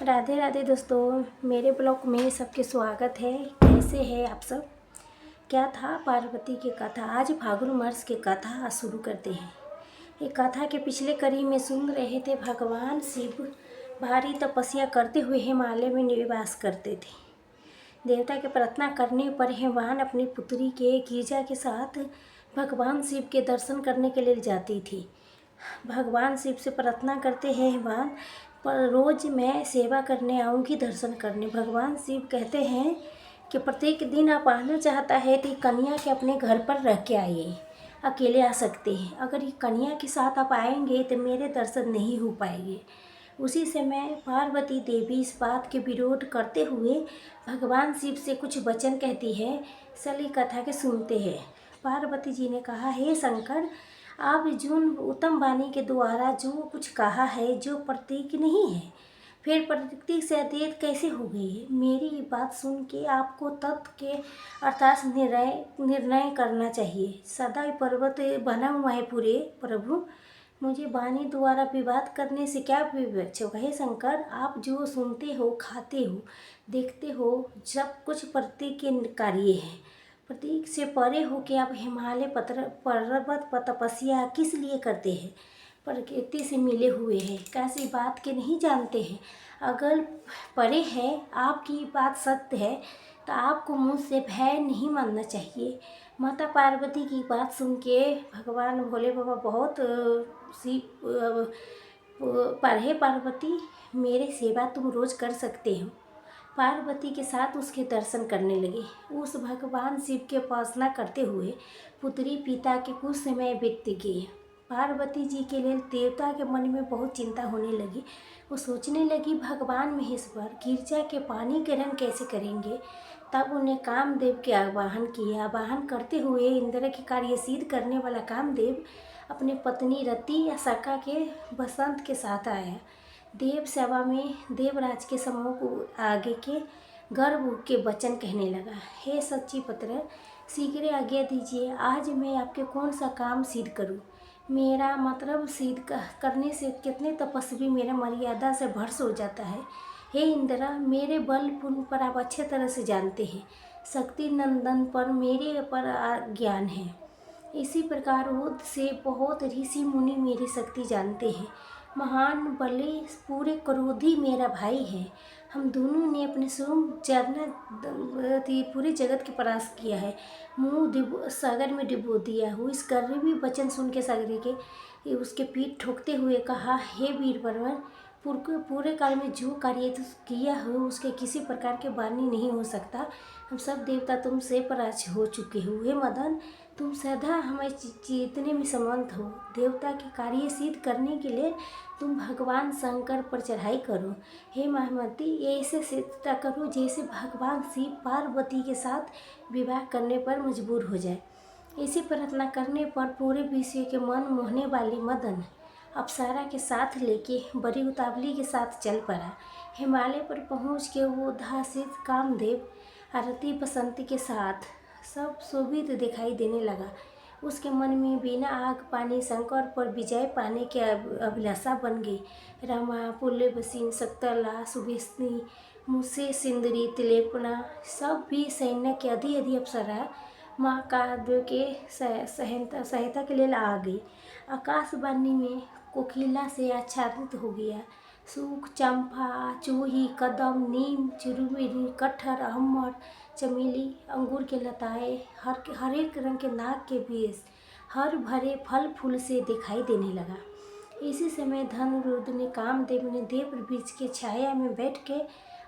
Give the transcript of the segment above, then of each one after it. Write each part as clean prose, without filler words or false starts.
राधे राधे दोस्तों, मेरे ब्लॉग में सबके स्वागत है। कैसे हैं आप सब? क्या था पार्वती की कथा। आज फागुन मास की कथा शुरू करते हैं। ये कथा के पिछले कड़ी में सुन रहे थे। भगवान शिव भारी तपस्या करते हुए हिमालय में निवास करते थे। देवता के प्रार्थना करने पर हिमवान अपनी पुत्री के गिरजा के साथ भगवान शिव के दर्शन करने के लिए जाती थी। भगवान शिव से प्रार्थना करते हैं हिमवान, पर रोज़ मैं सेवा करने आऊँगी, दर्शन करने। भगवान शिव कहते हैं कि प्रत्येक दिन आप आना चाहता है तो कन्या के अपने घर पर रह के आइए। अकेले आ सकते हैं, अगर ये कन्या के साथ आप आएंगे तो मेरे दर्शन नहीं हो पाएंगे। उसी समय पार्वती देवी इस बात के विरोध करते हुए भगवान शिव से कुछ वचन कहती है। चलिए कथा के सुनते हैं। पार्वती जी ने कहा, हे शंकर, आप जुन उत्तम वाणी के द्वारा जो कुछ कहा है, जो प्रतीक नहीं है, फिर प्रतीक से अद्वैत कैसे हो गई है? मेरी बात सुन के आपको तत्व के अर्थात निर्णय करना चाहिए। सदा पर्वत बना हुआ है पूरे प्रभु, मुझे वाणी द्वारा विवाद करने से क्या विवक्ष होगा? हे शंकर, आप जो सुनते हो, खाते हो, देखते हो, सब कुछ प्रतीक के कार्य है। प्रतीक से परे हो के आप हिमालय पर्वत पर तपस्या किस लिए करते हैं? प्रकृति से मिले हुए हैं, कैसी बात के नहीं जानते हैं? अगर परे है, आपकी बात सत्य है, तो आपको मुझसे भय नहीं मानना चाहिए। माता पार्वती की बात सुन के भगवान भोले बाबा बहुत पढ़े, पार्वती मेरे सेवा तुम रोज़ कर सकते हो। पार्वती के साथ उसके दर्शन करने लगे। उस भगवान शिव की उपासना करते हुए पुत्री पिता के कुछ समय बीत गए। पार्वती जी के लिए देवता के मन में बहुत चिंता होने लगी। वो सोचने लगी, भगवान महेश्वर गिरजा के पानी ग्रहण कैसे करेंगे? तब उन्हें कामदेव के आवाहन किया। आवाहन करते हुए इंद्र के कार्य सिद्ध करने वाला कामदेव अपनी पत्नी रति या सखा के बसंत के साथ आया। देव सेवा में देवराज के समूह को आगे के गर्भ के वचन कहने लगा, हे सच्ची पुत्र, शीघ्र आज्ञा दीजिए। आज मैं आपके कौन सा काम सिद्ध करूं? मेरा मतलब सिद्ध करने से कितने तपस्वी मेरा मर्यादा से भ्रष्ट हो जाता है। हे इंद्रा, मेरे बल पुण्य पर आप अच्छे तरह से जानते हैं। शक्ति नंदन पर मेरे पर ज्ञान है। इसी प्रकार उद से बहुत ऋषि मुनि मेरी शक्ति जानते हैं। महान बलि पूरे क्रोधी मेरा भाई है। हम दोनों ने अपने पूरे जगत के परास किया है। मुँह सागर में डिबो दिया हूँ। इस गर्वी वचन सुन के सागर के उसके पीठ ठोकते हुए कहा, हे वीरवर, पूरे काल में जो कार्य किया हो उसके किसी प्रकार के वाणी नहीं हो सकता। हम सब देवता तुमसे पराज हो चुके हो। हे मदन, तुम सदा हमें जीतने में समर्थ हो। देवता के कार्य सिद्ध करने के लिए तुम भगवान शंकर पर चढ़ाई करो। हे महामती, ऐसे सिद्ध करो जैसे भगवान शिव पार्वती के साथ विवाह करने पर मजबूर हो जाए। इसी प्रार्थना करने पर पूरे विश्व के मन मोहने वाली मदन अप्सरा के साथ लेके बड़ी उतावली के साथ चल पड़ा। हिमालय पर पहुँच के वो उदासित कामदेव आरती बसंती के साथ सब शोभित दिखाई देने लगा। उसके मन में बिना आग पानी शंकर पर विजय पाने की अभिलाषा बन गई। रमा, पुल्लवसीन, शक्तला, सुभेष्णी, मुसे, सिंदरी, तिलेपना सब भी सैन्य के अधि अप्सरा महाकाव्य के सहायता के लिए आ गई। आकाशवाणी में कोकिला से आच्छादित हो गया। सूख, चंपा, चूही, कदम, नीम, चिरुमिरी, कटहर, अम्बर, चमेली, अंगूर के लताएं, हर एक रंग के नाग के बीज हर भरे फल फूल से दिखाई देने लगा। इसी समय धनुरुद्र ने कामदेव ने देव वृक्ष के छाया में बैठ के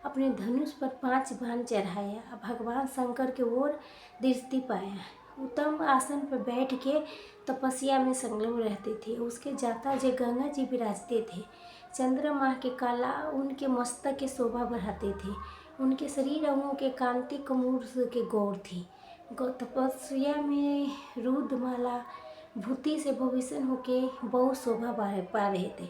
अपने धनुष पर 5 बाण चढ़ाया। भगवान शंकर की ओर दृष्टि पाया। उत्तम आसन पर बैठ के तपस्या में संलग्न रहते थे। उसके जाता जे गंगा जी विराजते थे। चंद्रमा के कला उनके मस्तक के शोभा बढ़ाते थे। उनके शरीर अंगों के कांति कमूर के गौर थी। तपस्या में रुद्रमाला भूति से भविष्य होके बहुत शोभा पा रहे थे।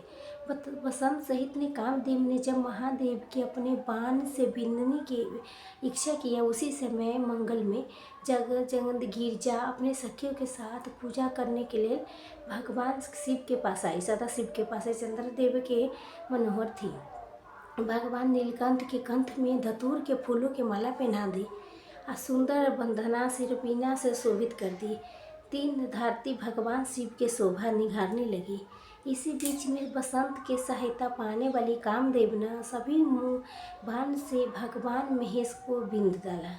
बसंत सहित ने कामदेव ने जब महादेव के अपने बाण से बिंदनी की इच्छा किया, उसी समय मंगल में जगत गिरजा अपने सखियों के साथ पूजा करने के लिए भगवान शिव के पास आई। सदा शिव के पास आई। चंद्रदेव के मनोहर थी। भगवान नीलकंठ के कंठ में धतूर के फूलों की माला पहना दी और सुंदर बंधना सिर बीना से शोभित कर दी। तीन धारती भगवान शिव के शोभा निखारने लगी। इसी बीच में बसंत के सहायता पाने वाली कामदेव ने सभी मुँह बाण से भगवान महेश को बिंद डाला।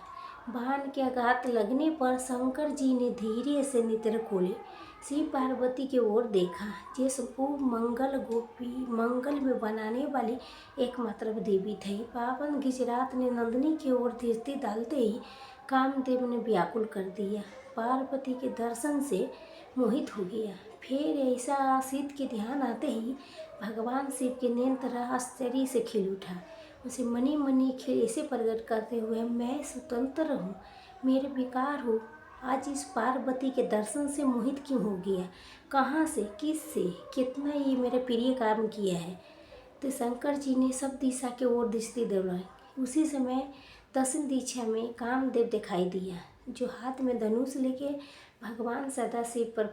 बाण के आघात लगने पर शंकर जी ने धीरे से नेत्र खोले, शिव पार्वती की ओर देखा, जिसको मंगल में बनाने वाली एकमात्र देवी थी। पावन गिजरात ने नंदिनी की ओर दृष्टि डालते ही कामदेव ने व्याकुल कर दिया। पार्वती के दर्शन से मोहित हो गया। फिर ऐसा आसित के ध्यान आते ही भगवान शिव के नेत्र आश्चर्य से खिल उठा। उसे मनी मनी ऐसे प्रकट करते हुए, मैं स्वतंत्र हूँ, मेरे विकार हो। आज इस पार्वती के दर्शन से मोहित क्यों हो गया? कहाँ से, किससे, कितना ये मेरे प्रिय काम किया है? तो शंकर जी ने सब दिशा के ओर दृष्टि दौड़ाई। उसी समय दक्षिण दिशा में कामदेव दिखाई दिया, जो हाथ में धनुष लेके भगवान सदाशिव पर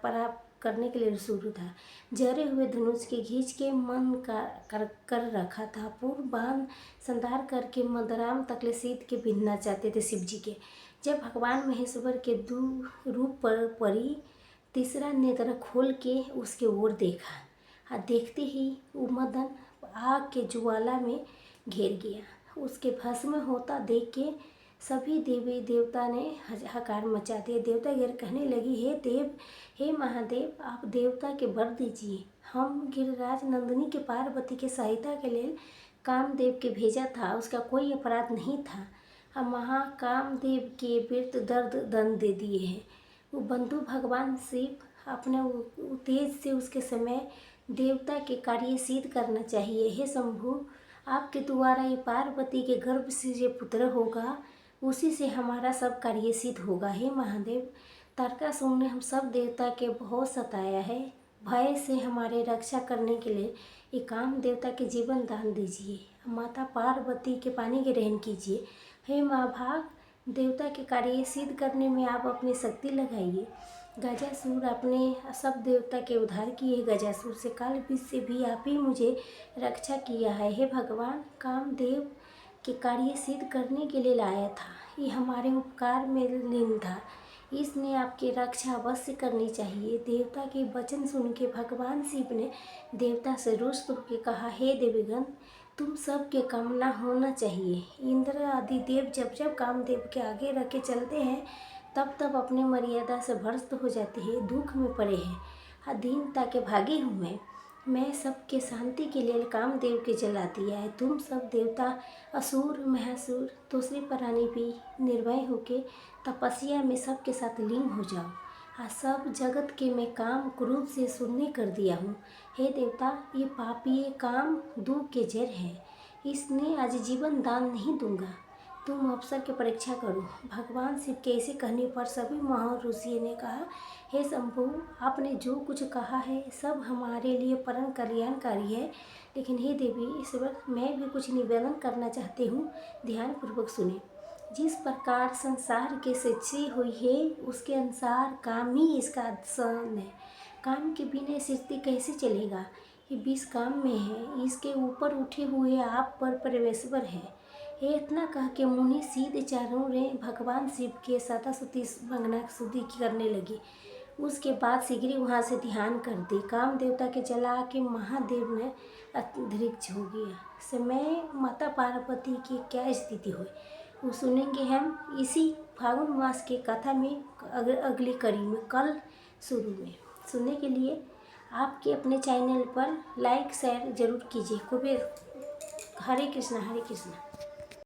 पराप करने के लिए शुरू था। जरे हुए धनुष के खींच के मन कर रखा था। पूर्व बाण संधार करके मदराम तकले सीध के बिंदना चाहते थे शिव जी के। जब भगवान महेश्वर के रूप पर परी, तीसरा नेत्र खोल के उसके ओर देखा और देखते ही मदन आग के ज्वाला में घेर गया। उसके भस्म होता देख के सभी देवी देवता ने हाहाकार मचा दिया। देवता गिर कहने लगी, हे देव, हे महादेव, आप देवता के वर दीजिए। हम गिरिराज नंदिनी के पार्वती के सहायता के लिए कामदेव के भेजा था, उसका कोई अपराध नहीं था। हम महाकामदेव के विरुद्ध दर्द दंड दे दिए हैं। वो बंधु भगवान शिव अपने तेज से उसके समय देवता के कार्य सिद्ध करना चाहिए। हे शंभु, आपके द्वारा ये पार्वती के गर्भ से जो पुत्र होगा, उसी से हमारा सब कार्य सिद्ध होगा। हे महादेव, तारकासुर ने हम सब देवता के बहुत सताया है। भय से हमारे रक्षा करने के लिए ये काम देवता के जीवन दान दीजिए। माता पार्वती के पानी ग्रहण कीजिए। हे महाभाग, देवता के कार्य सिद्ध करने में आप अपनी शक्ति लगाइए। गजासुर अपने सब देवता के उद्धार किए। गजासुर से काल बीज से भी आप ही मुझे रक्षा किया है। हे भगवान, कामदेव के कार्य सिद्ध करने के लिए लाया था। ये हमारे उपकार में लीन था, इसने आपकी रक्षा अवश्य करनी चाहिए। देवता के वचन सुन के भगवान शिव ने देवता से रुष्ट होकर कहा, हे देवीगण, तुम सब के कामना होना चाहिए। इंद्र आदि देव जब जब कामदेव के आगे रख के चलते हैं, तब तब अपने मर्यादा से भ्रष्ट हो जाते हैं, दुख में पड़े हैं, अधीनता के भागी हूँ मैं सबके शांति के लिए कामदेव के जला दिया है। तुम सब देवता, असुर, महासुर, दूसरे प्राणी भी निर्भय होके तपस्या में सबके साथ लीन हो जाओ। आज सब जगत के मैं काम क्रोध से शून्य कर दिया हूँ। हे देवता, ये पापी ये काम दुख के जड़ है, इसने आज जीवन दान नहीं दूंगा। तुम अवसर की परीक्षा करो। भगवान शिव के ऐसे कहने पर सभी महर्षियों ने कहा, हे शंभु, आपने जो कुछ कहा है सब हमारे लिए परम कल्याणकारी है, लेकिन हे देवी ईश्वर, मैं भी कुछ निवेदन करना चाहती हूँ, ध्यानपूर्वक सुने। जिस प्रकार संसार की सृष्टि हुई है, उसके अनुसार काम ही इसका आसन है। काम के बिना सृष्टि कैसे चलेगा? ये बीस काम में है, इसके ऊपर उठे हुए आप पर परमेश्वर है। ये इतना कह के मुनि सीधे चारों रे भगवान शिव के सतासुती मंगना स्तुति करने लगी। उसके बाद शीघ्र वहाँ से ध्यान कर दी। काम देवता के जला के महादेव ने अंतरिक्ष हो गया। समय माता पार्वती की क्या स्थिति हुई वो सुनेंगे हम इसी फागुन मास के कथा में अगली कड़ी में कल शुरू में। सुनने के लिए आपके अपने चैनल पर लाइक शेयर जरूर कीजिए। खूब हरे कृष्णा हरे कृष्णा।